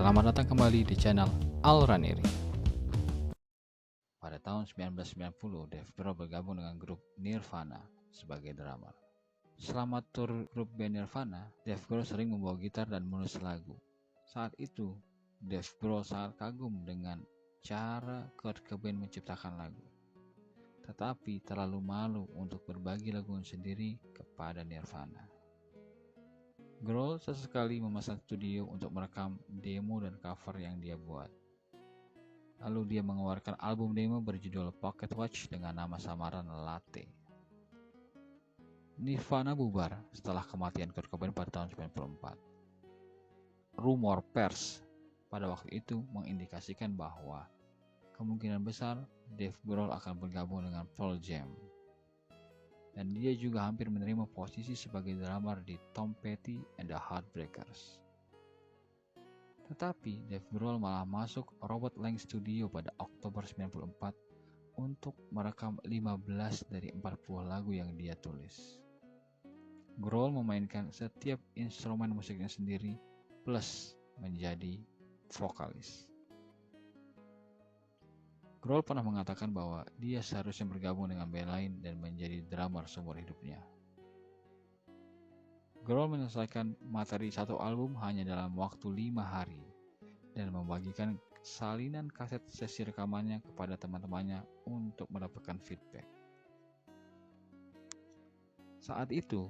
Selamat datang kembali di channel Al Raniri. Pada tahun 1990, Dave Grohl bergabung dengan grup Nirvana sebagai drummer. Selama tur grup band Nirvana, Dave Grohl sering membawa gitar dan menulis lagu. Saat itu, Dave Grohl sangat kagum dengan cara Kurt Cobain menciptakan lagu, tetapi terlalu malu untuk berbagi lagunya sendiri kepada Nirvana. Grohl sesekali memesan studio untuk merekam demo dan cover yang dia buat. Lalu dia mengeluarkan album demo berjudul Pocket Watch dengan nama samaran Latte. Nirvana bubar setelah kematian Kurt Cobain pada tahun 1994. Rumor pers pada waktu itu mengindikasikan bahwa kemungkinan besar Dave Grohl akan bergabung dengan Pearl Jam. Dan dia juga hampir menerima posisi sebagai drummer di Tom Petty and the Heartbreakers. Tetapi Dave Grohl malah masuk Robert Lang Studio pada Oktober 1994 untuk merekam 15 dari 40 lagu yang dia tulis. Grohl memainkan setiap instrumen musiknya sendiri plus menjadi vokalis. Grohl pernah mengatakan bahwa dia seharusnya bergabung dengan band lain dan menjadi drummer seumur hidupnya. Grohl menyelesaikan materi satu album hanya dalam waktu 5 hari dan membagikan salinan kaset sesi rekamannya kepada teman-temannya untuk mendapatkan feedback. Saat itu,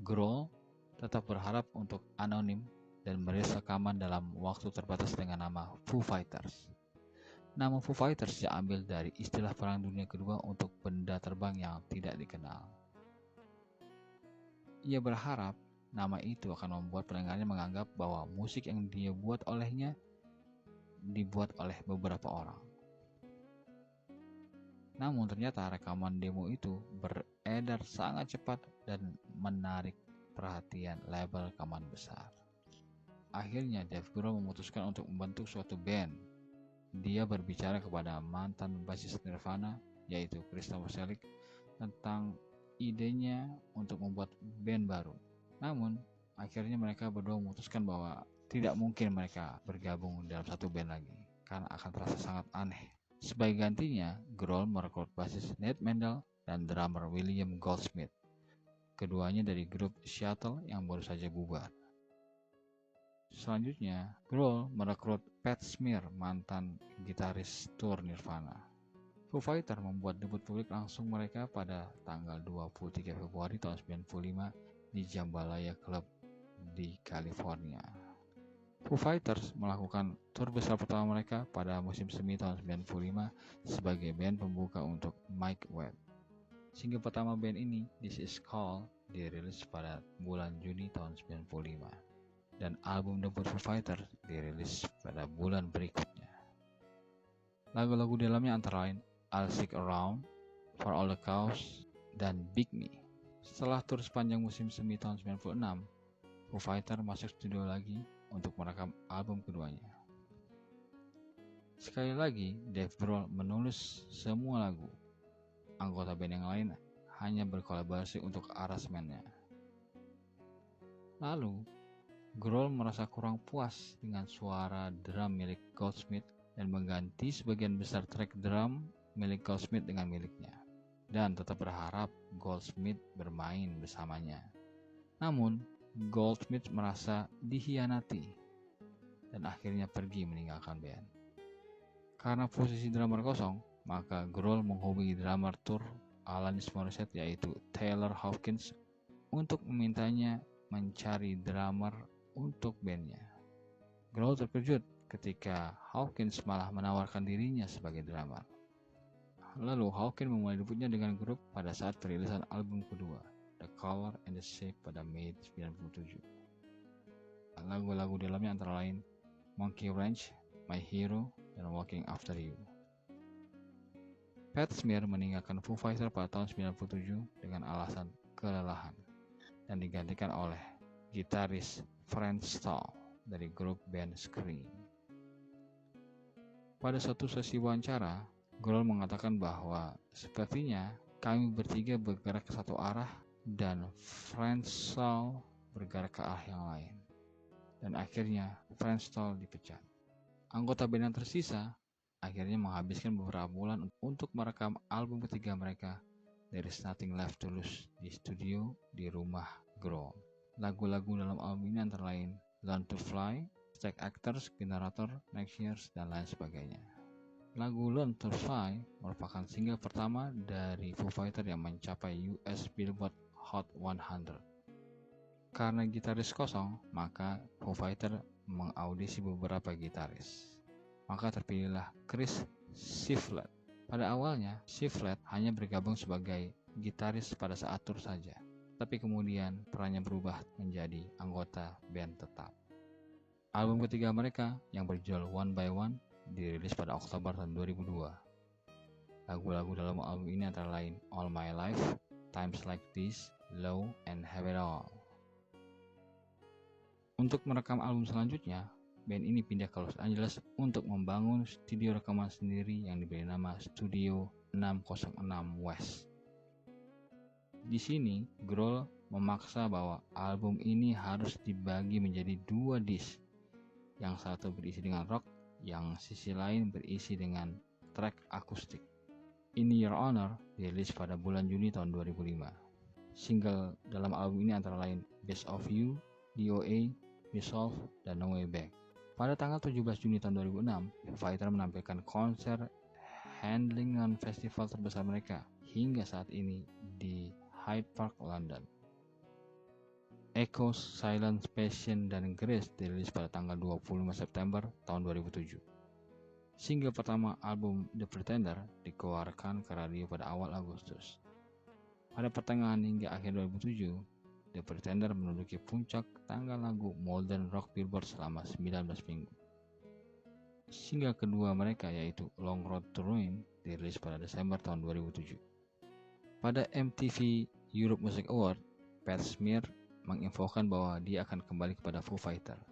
Grohl tetap berharap untuk anonim dan merilis rekaman dalam waktu terbatas dengan nama Foo Fighters. Nama Foo Fighters diambil dari istilah Perang Dunia Kedua untuk benda terbang yang tidak dikenal. Ia berharap nama itu akan membuat pendengarnya menganggap bahwa musik yang dia buat olehnya dibuat oleh beberapa orang. Namun ternyata rekaman demo itu beredar sangat cepat dan menarik perhatian label rekaman besar. Akhirnya Dave Grohl memutuskan untuk membentuk suatu band. Dia berbicara kepada mantan basis Nirvana, yaitu Chris Novoselic, tentang idenya untuk membuat band baru. Namun, akhirnya mereka berdua memutuskan bahwa tidak mungkin mereka bergabung dalam satu band lagi, karena akan terasa sangat aneh. Sebagai gantinya, Grohl merekrut basis Nate Mendel dan drummer William Goldsmith, keduanya dari grup Seattle yang baru saja bubar. Selanjutnya, Grohl merekrut Pat Smear, mantan gitaris tour Nirvana. Foo Fighters membuat debut publik langsung mereka pada tanggal 23 Februari tahun 1995 di Jambalaya Club di California. Foo Fighters melakukan tur besar pertama mereka pada musim semi tahun 1995 sebagai band pembuka untuk Mike Watt. Single pertama band ini, This Is Call, dirilis pada bulan Juni tahun 1995. Dan album debut Foo Fighters dirilis pada bulan berikutnya. Lagu-lagu dalamnya antara lain I'll Stick Around, For All the Cows, dan Big Me. Setelah tur sepanjang musim semi tahun 96, Foo Fighters masuk studio lagi untuk merekam album keduanya. Sekali lagi, Dave Grohl menulis semua lagu. Anggota band yang lain hanya berkolaborasi untuk aransemennya. Lalu, Grohl merasa kurang puas dengan suara drum milik Goldsmith dan mengganti sebagian besar track drum milik Goldsmith dengan miliknya, dan tetap berharap Goldsmith bermain bersamanya. Namun, Goldsmith merasa dikhianati dan akhirnya pergi meninggalkan band. Karena posisi drummer kosong, maka Grohl menghubungi drummer tour Alanis Morissette yaitu Taylor Hawkins untuk memintanya mencari drummer untuk bandnya. Grohl terkejut ketika Hawkins malah menawarkan dirinya sebagai drummer. Lalu Hawkins memulai debutnya dengan grup pada saat perilisan album kedua, The Color and the Shape pada Mei 1997. Lagu-lagu dalamnya antara lain Monkey Wrench, My Hero, dan Walking After You. Pat Smear meninggalkan Foo Fighters pada tahun 1997 dengan alasan kelelahan dan digantikan oleh gitaris Franz Stahl dari grup band Scream. Pada suatu sesi wawancara, Grohl mengatakan bahwa sepertinya kami bertiga bergerak ke satu arah dan Franz Stahl bergerak ke arah yang lain. dan akhirnya Frenstall dipecat. Anggota band yang tersisa akhirnya menghabiskan beberapa bulan untuk merekam album ketiga mereka, There Is Nothing Left to Lose, di studio di rumah Grohl. Lagu-lagu dalam album ini antara lain Learn to Fly, Stack Actors, Generator, Next Years, dan lain sebagainya. Lagu Learn to Fly merupakan single pertama dari Foo Fighters yang mencapai US Billboard Hot 100. Karena gitaris kosong, maka Foo Fighters mengaudisi beberapa gitaris. Maka terpilihlah Chris Shiflett. Pada awalnya, Shiflett hanya bergabung sebagai gitaris pada saat tur saja, tapi kemudian perannya berubah menjadi anggota band tetap. Album ketiga mereka yang berjudul One by One dirilis pada Oktober tahun 2002. Lagu-lagu dalam album ini antara lain All My Life, Times Like This, Low, and Have It All. Untuk merekam album selanjutnya, band ini pindah ke Los Angeles untuk membangun studio rekaman sendiri yang diberi nama Studio 606 West. Di sini, Grohl memaksa bahwa album ini harus dibagi menjadi 2 disc. Yang satu berisi dengan rock, yang sisi lain berisi dengan track akustik. In Your Honor dirilis pada bulan Juni tahun 2005. Single dalam album ini antara lain Best of You, DOA, Resolve, dan No Way Back. Pada tanggal 17 Juni tahun 2006, Foo Fighters menampilkan konser Handlingan festival terbesar mereka hingga saat ini di Hyde Park, London. Echoes, Silence, Passion, dan Grace dirilis pada tanggal 25 September tahun 2007. Single pertama album The Pretender dikeluarkan ke radio pada awal Agustus. Pada pertengahan hingga akhir 2007, The Pretender menduduki puncak tanggal lagu Modern Rock Billboard selama 19 minggu. Single kedua mereka yaitu Long Road to Ruin dirilis pada Desember tahun 2007. Pada MTV Europe Music Award, Pat Smear menginfokan bahwa dia akan kembali kepada Foo Fighters.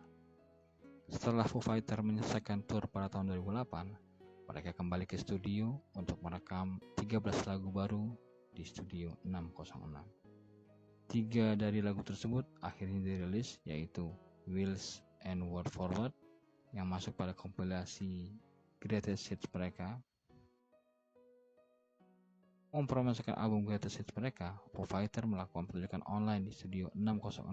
Setelah Foo Fighters menyelesaikan tur pada tahun 2008, mereka kembali ke studio untuk merekam 13 lagu baru di Studio 606. 3 dari lagu tersebut akhirnya dirilis, yaitu Wheels and Word Forward yang masuk pada kompilasi Greatest Hits mereka. Mempromosikan album Greatest Hits mereka, Foo Fighters melakukan pertunjukan online di Studio 606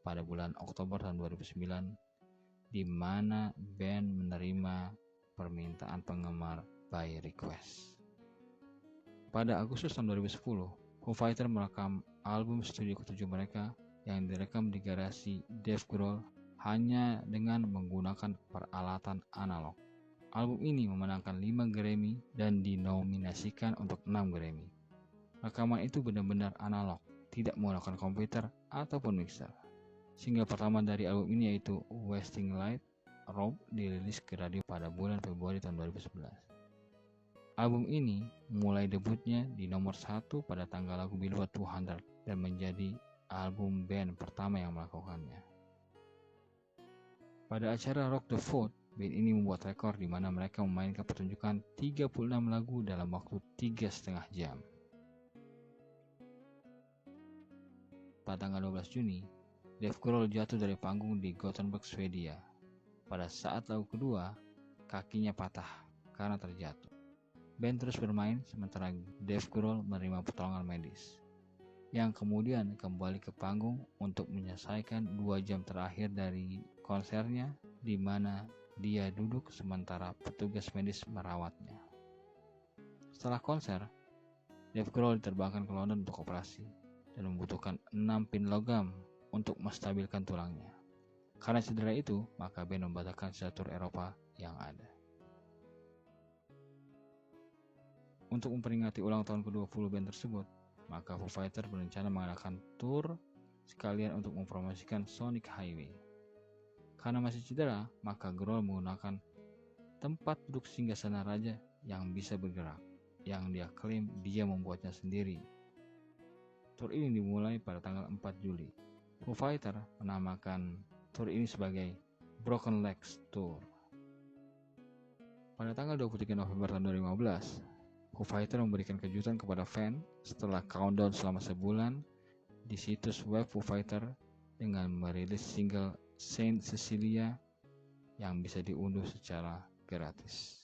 pada bulan Oktober tahun 2009, di mana band menerima permintaan penggemar by request. Pada Agustus tahun 2010, Foo Fighters merekam album studio ke-7 mereka yang direkam di garasi Dave Grohl hanya dengan menggunakan peralatan analog. Album ini memenangkan 5 Grammy dan dinominasikan untuk 6 Grammy. Rekaman itu benar-benar analog, tidak menggunakan komputer ataupun mixer. Single pertama dari album ini yaitu Wasting Light, Rope dirilis ke radio pada bulan Februari tahun 2011. Album ini mulai debutnya di nomor 1 pada tanggal lagu Billboard 200 dan menjadi album band pertama yang melakukannya. Pada acara Rock the Vote, band ini membuat rekor di mana mereka memainkan pertunjukan 36 lagu dalam waktu 3,5 jam. Pada tanggal 12 Juni, Dave Grohl jatuh dari panggung di Gothenburg, Swedia. Pada saat lagu kedua, kakinya patah karena terjatuh. Band terus bermain sementara Dave Grohl menerima pertolongan medis, yang kemudian kembali ke panggung untuk menyelesaikan 2 jam terakhir dari konsernya, di mana dia duduk sementara petugas medis merawatnya. Setelah konser, Dave Grohl diterbangkan ke London untuk operasi dan membutuhkan 6 pin logam untuk menstabilkan tulangnya. Karena cedera itu, maka band membatalkan sisa tur Eropa yang ada. Untuk memperingati ulang tahun ke-20 band tersebut, maka Foo Fighters berencana mengadakan tur sekalian untuk mempromosikan Sonic Highway. Karena masih cedera, maka Grohl menggunakan tempat duduk singgasana raja yang bisa bergerak, yang dia klaim dia membuatnya sendiri. Tur ini dimulai pada tanggal 4 Juli. Foo Fighters menamakan tur ini sebagai Broken Legs Tour. Pada tanggal 23 November tahun 2015, Foo Fighters memberikan kejutan kepada fans setelah countdown selama sebulan di situs web Foo Fighters dengan merilis single Saint Cecilia yang bisa diunduh secara gratis.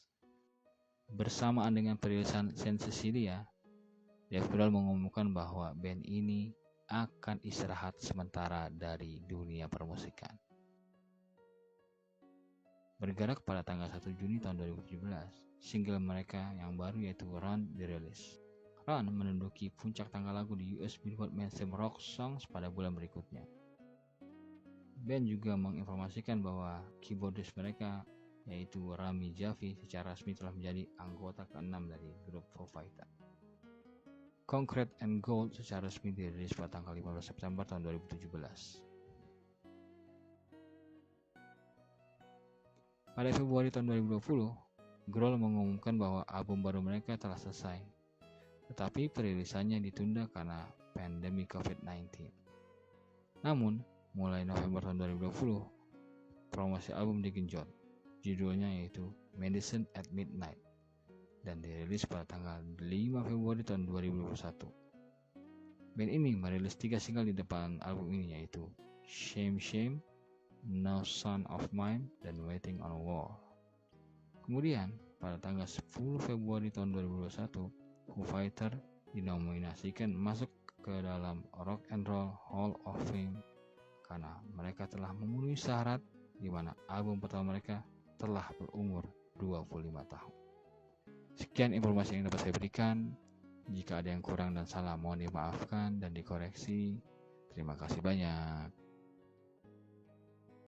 Bersamaan dengan perilisan Saint Cecilia, Dave Grohl mengumumkan bahwa band ini akan istirahat sementara dari dunia permusikan. Bergerak pada tanggal 1 Juni tahun 2017, single mereka yang baru yaitu Run dirilis. Run menduduki puncak tanggal lagu di US Billboard Mainstream Rock Songs pada bulan berikutnya. Band juga menginformasikan bahwa keyboardis mereka yaitu Rami Javi secara resmi telah menjadi anggota ke-6 dari grup Foo Fighters. Concrete and Gold secara resmi dirilis pada tanggal 15 September tahun 2017. Pada Februari tahun 2020, Grohl mengumumkan bahwa album baru mereka telah selesai, tetapi perilisannya ditunda karena pandemi COVID-19. Namun, mulai November tahun 2020, promosi album digenjot. Judulnya yaitu Medicine at Midnight dan dirilis pada tanggal 5 Februari tahun 2021. Band ini merilis 3 single di depan album ini yaitu Shame Shame, No Son of Mine, dan Waiting on a Wall. Kemudian, pada tanggal 10 Februari tahun 2021, Foo Fighters dinominasikan masuk ke dalam Rock and Roll Hall of Fame karena mereka telah memenuhi syarat di mana album pertama mereka telah berumur 25 tahun. Sekian informasi yang dapat saya berikan. Jika ada yang kurang dan salah mohon dimaafkan dan dikoreksi. Terima kasih banyak.